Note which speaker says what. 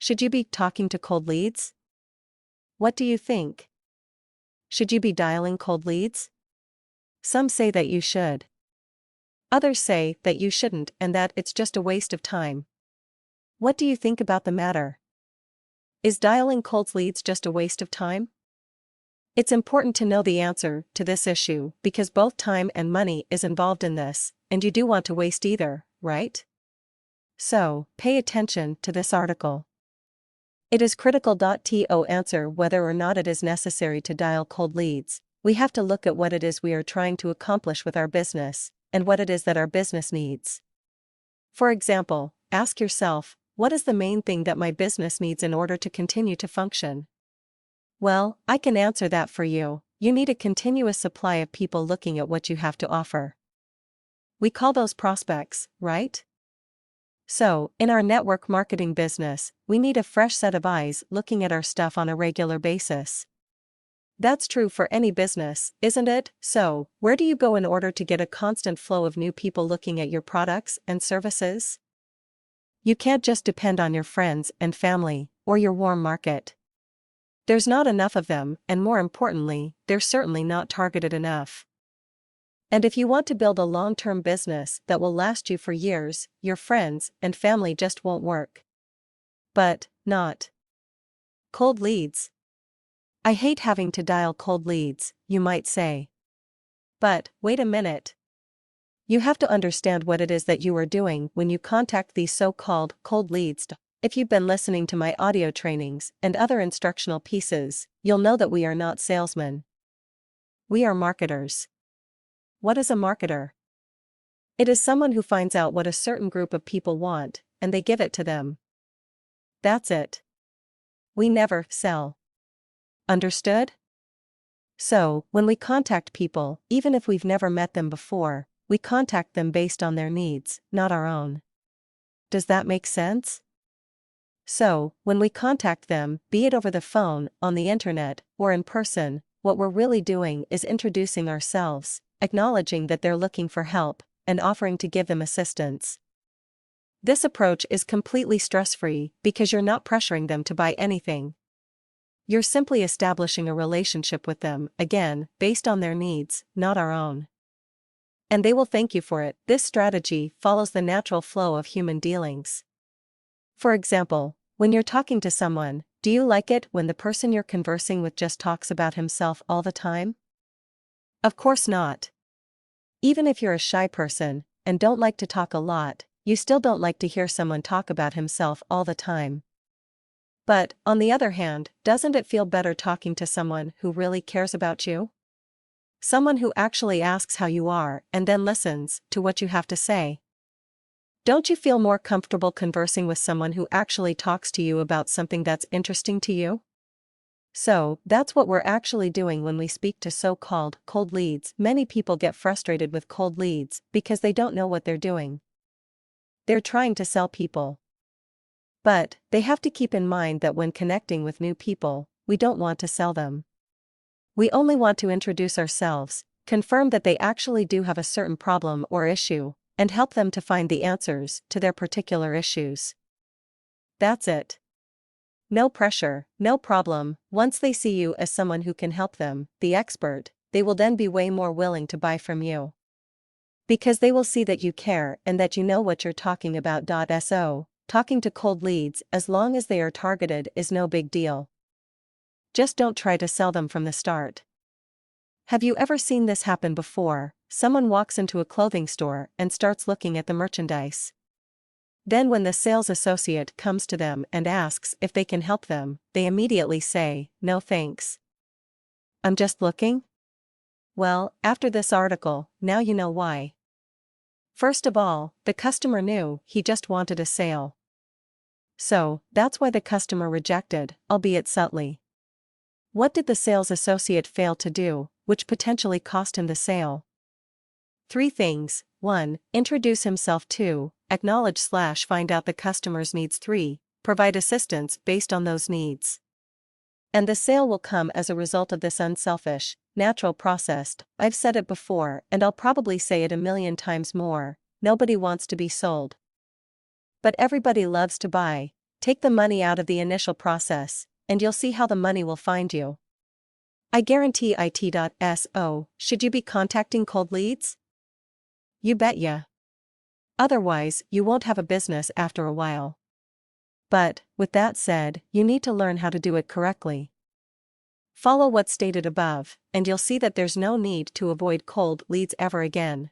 Speaker 1: Should you be talking to cold leads? What do you think? Should you be dialing cold leads? Some say that you should. Others say that you shouldn't and that it's just a waste of time. What do you think about the matter? Is dialing cold leads just a waste of time? It's important to know the answer to this issue because both time and money is involved in this, and you do want to waste either, right? So, pay attention to this article. It is critical. To answer whether or not it is necessary to dial cold leads, we have to look at what it is we are trying to accomplish with our business, and what it is that our business needs. For example, ask yourself, what is the main thing that my business needs in order to continue to function? Well, I can answer that for you. You need a continuous supply of people looking at what you have to offer. We call those prospects, right? So, in our network marketing business, we need a fresh set of eyes looking at our stuff on a regular basis. That's true for any business, isn't it? So, where do you go in order to get a constant flow of new people looking at your products and services? You can't just depend on your friends and family, or your warm market. There's not enough of them, and more importantly, they're certainly not targeted enough. And if you want to build a long-term business that will last you for years, your friends and family just won't work. But, not cold leads. I hate having to dial cold leads, you might say. But, wait a minute. You have to understand what it is that you are doing when you contact these so-called cold leads. If you've been listening to my audio trainings and other instructional pieces, you'll know that we are not salesmen. We are marketers. What is a marketer? It is someone who finds out what a certain group of people want, and they give it to them. That's it. We never sell. Understood? So, when we contact people, even if we've never met them before, we contact them based on their needs, not our own. Does that make sense? So, when we contact them, be it over the phone, on the internet, or in person, what we're really doing is introducing ourselves, acknowledging that they're looking for help, and offering to give them assistance. This approach is completely stress-free because you're not pressuring them to buy anything. You're simply establishing a relationship with them, again, based on their needs, not our own. And they will thank you for it. This strategy follows the natural flow of human dealings. For example, when you're talking to someone, do you like it when the person you're conversing with just talks about himself all the time? Of course not. Even if you're a shy person, and don't like to talk a lot, you still don't like to hear someone talk about himself all the time. But, on the other hand, doesn't it feel better talking to someone who really cares about you? Someone who actually asks how you are and then listens to what you have to say. Don't you feel more comfortable conversing with someone who actually talks to you about something that's interesting to you? So, that's what we're actually doing when we speak to so-called cold leads. Many people get frustrated with cold leads because they don't know what they're doing. They're trying to sell people. But, they have to keep in mind that when connecting with new people, we don't want to sell them. We only want to introduce ourselves, confirm that they actually do have a certain problem or issue, and help them to find the answers to their particular issues. That's it. No pressure, no problem. Once they see you as someone who can help them, the expert, they will then be way more willing to buy from you. Because they will see that you care and that you know what you're talking about. So, talking to cold leads as long as they are targeted is no big deal. Just don't try to sell them from the start. Have you ever seen this happen before? Someone walks into a clothing store and starts looking at the merchandise. Then when the sales associate comes to them and asks if they can help them, they immediately say, "No thanks. I'm just looking?" Well, after this article, now you know why. First of all, the customer knew he just wanted a sale. So, that's why the customer rejected, albeit subtly. What did the sales associate fail to do, which potentially cost him the sale? 3 things. 1. Introduce himself. 2. Acknowledge/find out the customer's needs. 3. Provide assistance based on those needs. And the sale will come as a result of this unselfish, natural process. I've said it before and I'll probably say it a million times more. Nobody wants to be sold. But everybody loves to buy. Take the money out of the initial process, and you'll see how the money will find you. I guarantee it.so. Should you be contacting cold leads? You betya. Otherwise, you won't have a business after a while. But, with that said, you need to learn how to do it correctly. Follow what's stated above, and you'll see that there's no need to avoid cold leads ever again.